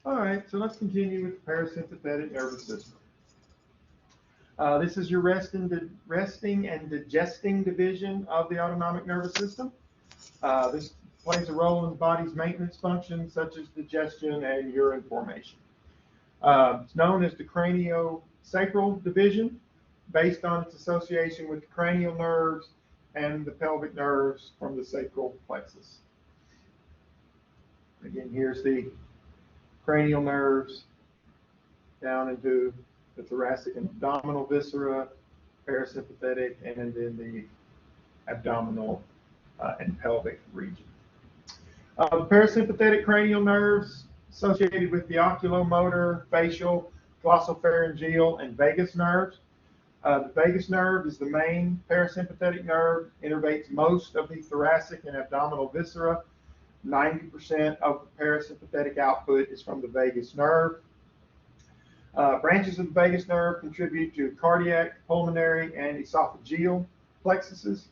All right, so let's continue with the parasympathetic nervous system. This is your resting and digesting division of the autonomic nervous system. This plays a role in the body's maintenance functions such as digestion and urine formation. It's known as the craniosacral division based on its association with the cranial nerves and the pelvic nerves from the sacral plexus. Again, here's the cranial nerves down into the thoracic and abdominal viscera, parasympathetic, and then the abdominal and pelvic region. The parasympathetic cranial nerves associated with the oculomotor, facial, glossopharyngeal, and vagus nerves. The vagus nerve is the main parasympathetic nerve, innervates most of the thoracic and abdominal viscera. 90% of the parasympathetic output is from the vagus nerve. Branches of the vagus nerve contribute to cardiac, pulmonary, and esophageal plexuses.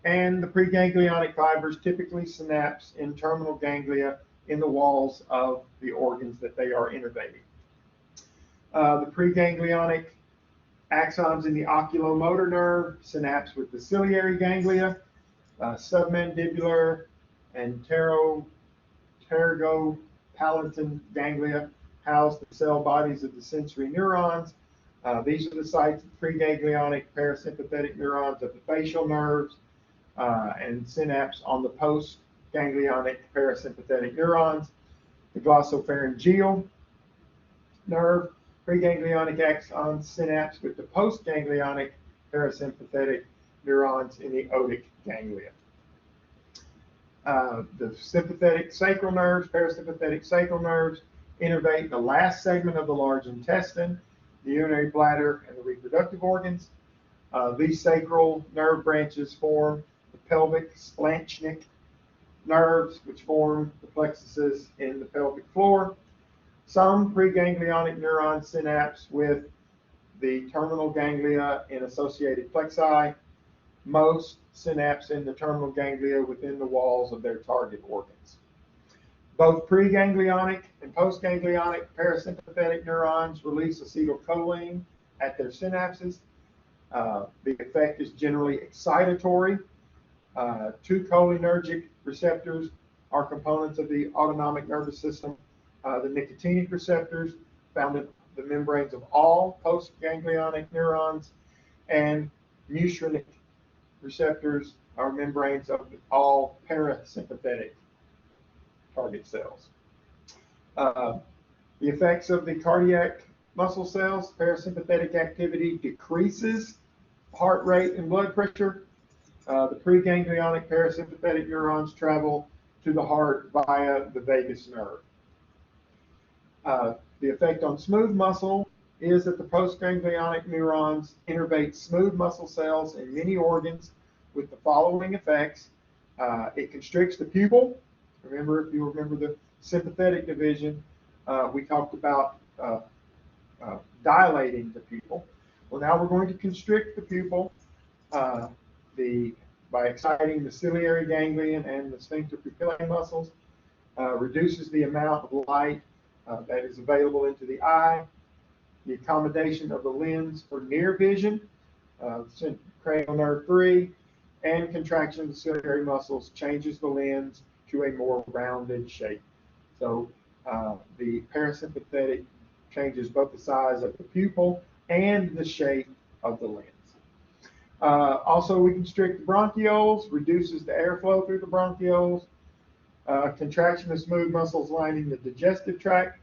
And the preganglionic fibers typically synapse in terminal ganglia in the walls of the organs that they are innervating. The preganglionic axons in the oculomotor nerve synapse with the ciliary ganglia, submandibular and pterygopalatine ganglia house the cell bodies of the sensory neurons. These are the sites of preganglionic parasympathetic neurons of the facial nerves and synapse on the postganglionic parasympathetic neurons. The glossopharyngeal nerve, preganglionic axon synapse with the postganglionic parasympathetic neurons in the otic ganglia. The sympathetic sacral nerves, parasympathetic sacral nerves, innervate the last segment of the large intestine, the urinary bladder, and the reproductive organs. These sacral nerve branches form the pelvic splanchnic nerves, which form the plexuses in the pelvic floor. Some preganglionic neurons synapse with the terminal ganglia in associated plexi. Most synapse in the terminal ganglia within the walls of their target organs. Both preganglionic and postganglionic parasympathetic neurons release acetylcholine at their synapses. The effect is generally excitatory. Two cholinergic receptors are components of the autonomic nervous system. The nicotinic receptors found in the membranes of all postganglionic neurons, and muscarinic receptors are membranes of all parasympathetic target cells. The effects of the cardiac muscle cells, parasympathetic activity decreases heart rate and blood pressure. The preganglionic parasympathetic neurons travel to the heart via the vagus nerve. The effect on smooth muscle is that the postganglionic neurons innervate smooth muscle cells in many organs with the following effects. It constricts the pupil. Remember, if you remember the sympathetic division, we talked about dilating the pupil. Well, now we're going to constrict the pupil by exciting the ciliary ganglion and the sphincter pupillae muscles, reduces the amount of light that is available into the eye, the accommodation of the lens for near vision, cranial nerve 3, and contraction of the ciliary muscles changes the lens to a more rounded shape. So the parasympathetic changes both the size of the pupil and the shape of the lens. Also, we constrict the bronchioles, reduces the airflow through the bronchioles, contraction of smooth muscles lining the digestive tract,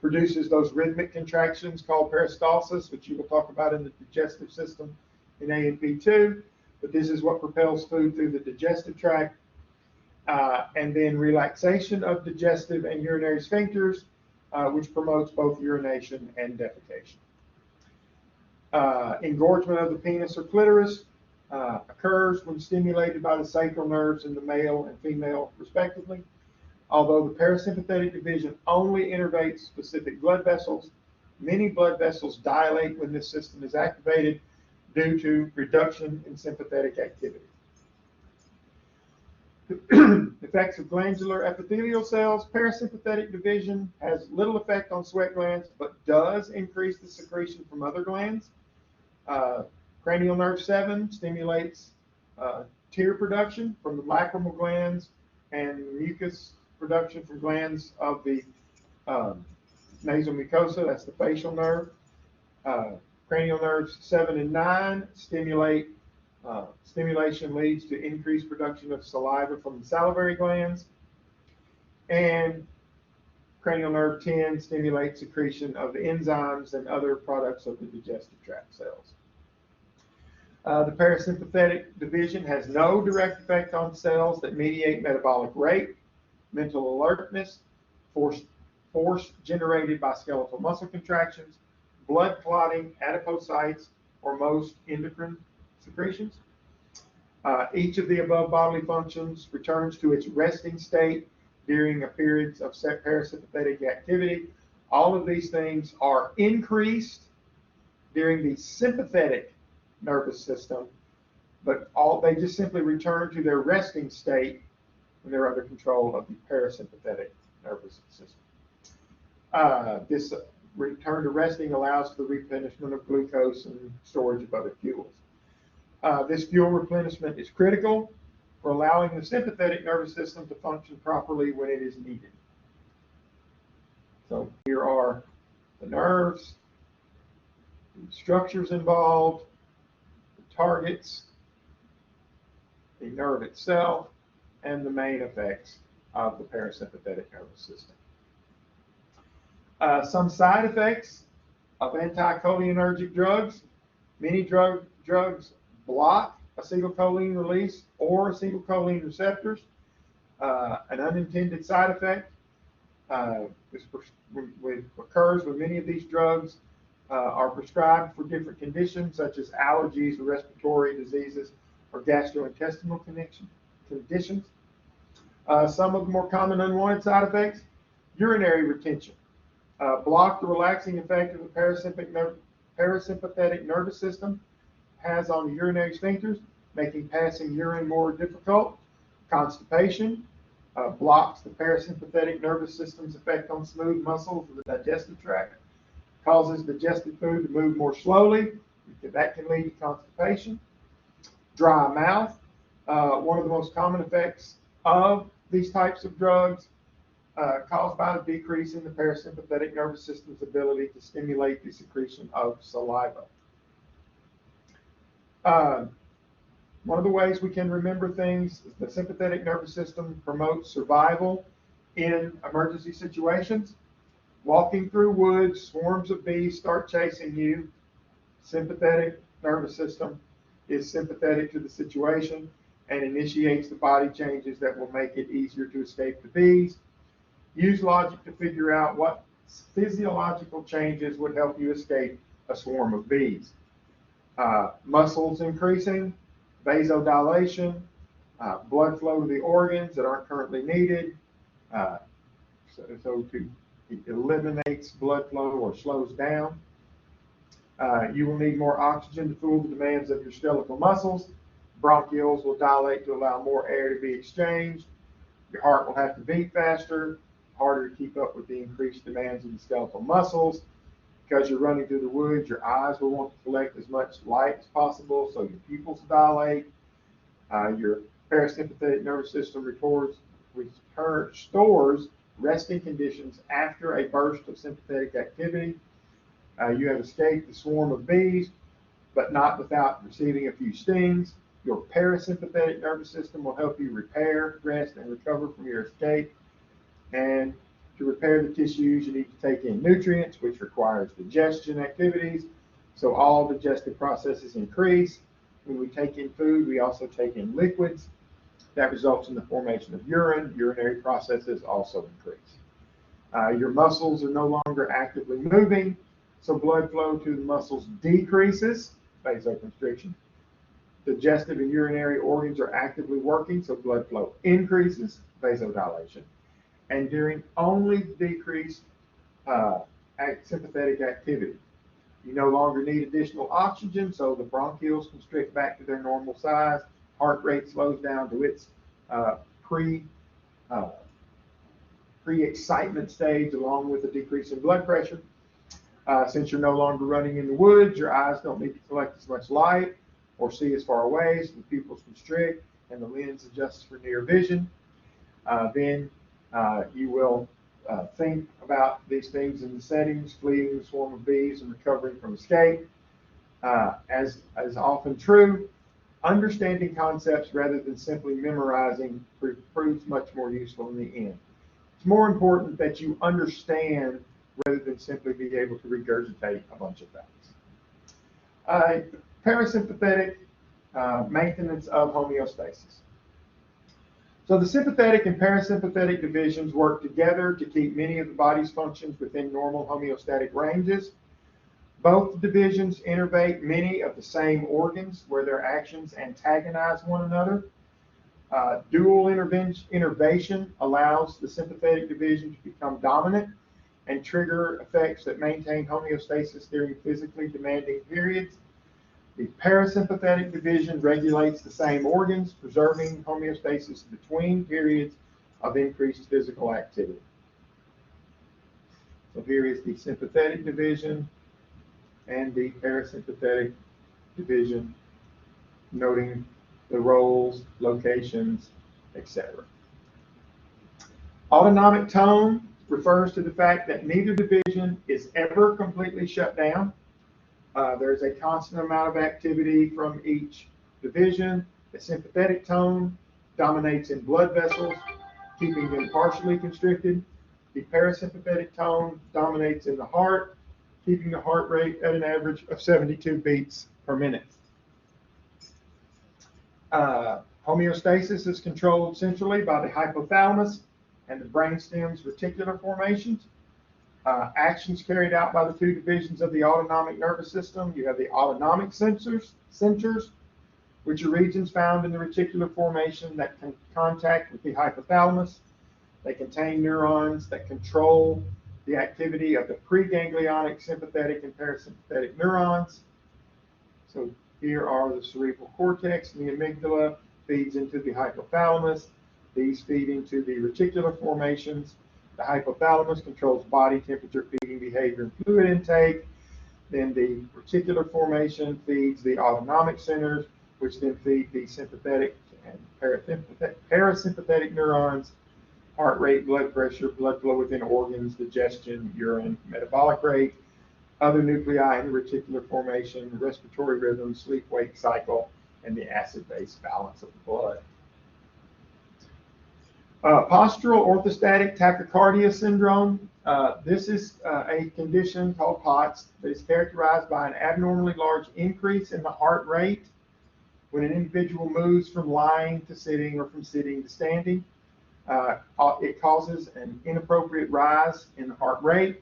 produces those rhythmic contractions called peristalsis, which you will talk about in the digestive system in A&P2, but this is what propels food through the digestive tract, and then relaxation of digestive and urinary sphincters, which promotes both urination and defecation. Engorgement of the penis or clitoris occurs when stimulated by the sacral nerves in the male and female respectively. Although the parasympathetic division only innervates specific blood vessels, many blood vessels dilate when this system is activated due to reduction in sympathetic activity. The Effects of glandular epithelial cells. Parasympathetic division has little effect on sweat glands, but does increase the secretion from other glands. Cranial nerve 7 stimulates tear production from the lacrimal glands and mucus production from glands of the nasal mucosa. That's the facial nerve. Cranial nerves 7 and 9 stimulation leads to increased production of saliva from the salivary glands. And cranial nerve 10 stimulates secretion of enzymes and other products of the digestive tract cells. The parasympathetic division has no direct effect on cells that mediate metabolic rate, mental alertness, force generated by skeletal muscle contractions, blood clotting, adipocytes, or most endocrine secretions. Each of the above bodily functions returns to its resting state during a period of parasympathetic activity. All of these things are increased during the sympathetic nervous system, but they just simply return to their resting state when they're under control of the parasympathetic nervous system. This return to resting allows for the replenishment of glucose and storage of other fuels. This fuel replenishment is critical for allowing the sympathetic nervous system to function properly when it is needed. So here are the nerves, the structures involved, the targets, the nerve itself, and the main effects of the parasympathetic nervous system. Some side effects of anticholinergic drugs. Many drugs block acetylcholine release or acetylcholine receptors. An unintended side effect occurs when many of these drugs are prescribed for different conditions such as allergies or respiratory diseases or gastrointestinal conditions. Some of the more common unwanted side effects: urinary retention. Block the relaxing effect of the parasympathetic nervous system has on the urinary sphincters, making passing urine more difficult. Constipation blocks the parasympathetic nervous system's effect on smooth muscles of the digestive tract, causes digested food to move more slowly. That can lead to constipation. Dry mouth. One of the most common effects of these types of drugs caused by the decrease in the parasympathetic nervous system's ability to stimulate the secretion of saliva. One of the ways we can remember things is the sympathetic nervous system promotes survival in emergency situations. Walking through woods, swarms of bees start chasing you. Sympathetic nervous system is sympathetic to the situation and initiates the body changes that will make it easier to escape the bees. Use logic to figure out what physiological changes would help you escape a swarm of bees. Muscles increasing, vasodilation, blood flow to the organs that aren't currently needed, so it eliminates blood flow or slows down. You will need more oxygen to fuel the demands of your skeletal muscles. Bronchioles will dilate to allow more air to be exchanged. Your heart will have to beat faster, harder to keep up with the increased demands of the skeletal muscles. Because you're running through the woods, your eyes will want to collect as much light as possible, so your pupils dilate. Your parasympathetic nervous system restores resting conditions after a burst of sympathetic activity. You have escaped the swarm of bees, but not without receiving a few stings. Your parasympathetic nervous system will help you repair, rest, and recover from your escape. And to repair the tissues, you need to take in nutrients, which requires digestion activities. So all digestive processes increase. When we take in food, we also take in liquids. That results in the formation of urine. Urinary processes also increase. Your muscles are no longer actively moving, so blood flow to the muscles decreases, vasoconstriction. Digestive and urinary organs are actively working, so blood flow increases, vasodilation. And during only decreased sympathetic activity. You no longer need additional oxygen, so the bronchioles constrict back to their normal size. Heart rate slows down to its pre-sympathetic uh, pre-excitement stage, along with a decrease in blood pressure. Since you're no longer running in the woods, your eyes don't need to collect as much light or see as far away, so the pupils constrict and the lens adjusts for near vision. Then you will think about these things in the settings, fleeing the swarm of bees and recovering from escape. As often true, understanding concepts rather than simply memorizing proves much more useful in the end. It's more important that you understand rather than simply be able to regurgitate a bunch of facts. Parasympathetic maintenance of homeostasis. So the sympathetic and parasympathetic divisions work together to keep many of the body's functions within normal homeostatic ranges. Both divisions innervate many of the same organs where their actions antagonize one another. Dual innervation allows the sympathetic division to become dominant and trigger effects that maintain homeostasis during physically demanding periods. The parasympathetic division regulates the same organs, preserving homeostasis between periods of increased physical activity. So here is the sympathetic division and the parasympathetic division, noting the roles, locations, etc. Autonomic tone refers to the fact that neither division is ever completely shut down. There's a constant amount of activity from each division. The sympathetic tone dominates in blood vessels, keeping them partially constricted. The parasympathetic tone dominates in the heart, keeping the heart rate at an average of 72 beats per minute. Homeostasis is controlled centrally by the hypothalamus and the brainstem's reticular formations. Actions carried out by the two divisions of the autonomic nervous system. You have the autonomic centers, which are regions found in the reticular formation that can contact with the hypothalamus. They contain neurons that control the activity of the preganglionic sympathetic and parasympathetic neurons. So here are the cerebral cortex, and the amygdala feeds into the hypothalamus. These feed into the reticular formations. The hypothalamus controls body temperature, feeding behavior, and fluid intake. Then the reticular formation feeds the autonomic centers, which then feed the sympathetic and parasympathetic neurons, heart rate, blood pressure, blood flow within organs, digestion, urine, metabolic rate, other nuclei in the reticular formation, respiratory rhythm, sleep-wake cycle, and the acid-base balance of the blood. Postural orthostatic tachycardia syndrome. This is a condition called POTS that is characterized by an abnormally large increase in the heart rate when an individual moves from lying to sitting or from sitting to standing. It causes an inappropriate rise in the heart rate,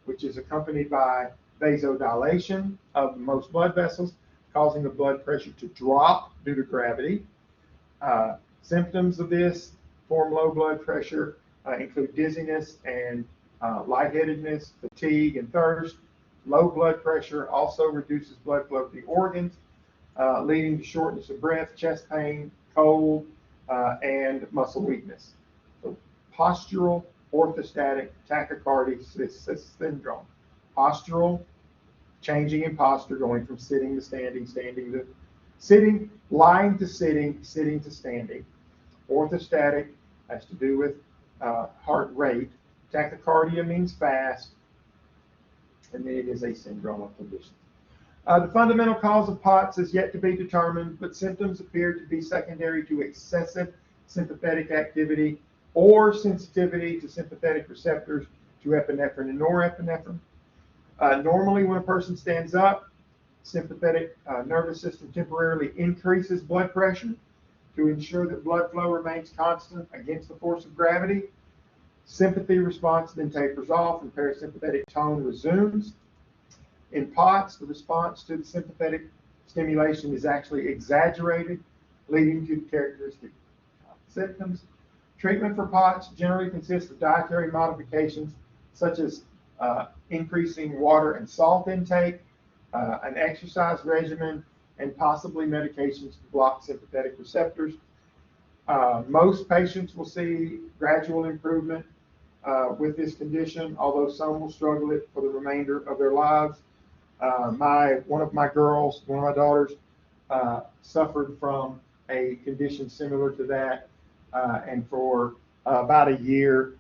which is accompanied by vasodilation of most blood vessels, causing the blood pressure to drop due to gravity. Symptoms of this form low blood pressure include dizziness and lightheadedness, fatigue, and thirst. Low blood pressure also reduces blood flow to the organs, leading to shortness of breath, chest pain, cold, and muscle weakness. So postural orthostatic tachycardia syndrome. Postural, changing in posture, going from sitting to standing, standing to sitting, lying to sitting, sitting to standing. Orthostatic has to do with heart rate. Tachycardia means fast, and then it is a syndromal condition. The fundamental cause of POTS is yet to be determined, but symptoms appear to be secondary to excessive sympathetic activity or sensitivity to sympathetic receptors to epinephrine and norepinephrine. Normally, when a person stands up, sympathetic nervous system temporarily increases blood pressure to ensure that blood flow remains constant against the force of gravity. Sympathy response then tapers off and parasympathetic tone resumes. In POTS, the response to the sympathetic stimulation is actually exaggerated, leading to characteristic symptoms. Treatment for POTS generally consists of dietary modifications such as increasing water and salt intake, an exercise regimen, and possibly medications to block sympathetic receptors. Most patients will see gradual improvement with this condition, although some will struggle it for the remainder of their lives. One of my daughters, suffered from a condition similar to that, and for about a year,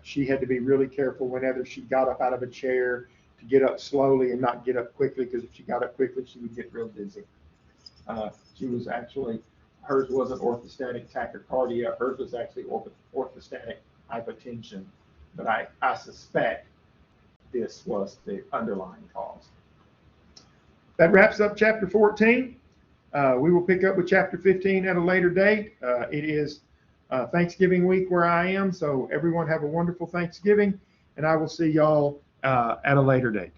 she had to be really careful whenever she got up out of a chair to get up slowly and not get up quickly, because if she got up quickly, she would get real dizzy. Hers wasn't orthostatic tachycardia, hers was actually orthostatic hypotension, but I suspect this was the underlying cause. That wraps up chapter 14. We will pick up with chapter 15 at a later date. It is Thanksgiving week where I am, so everyone have a wonderful Thanksgiving, and I will see y'all at a later date.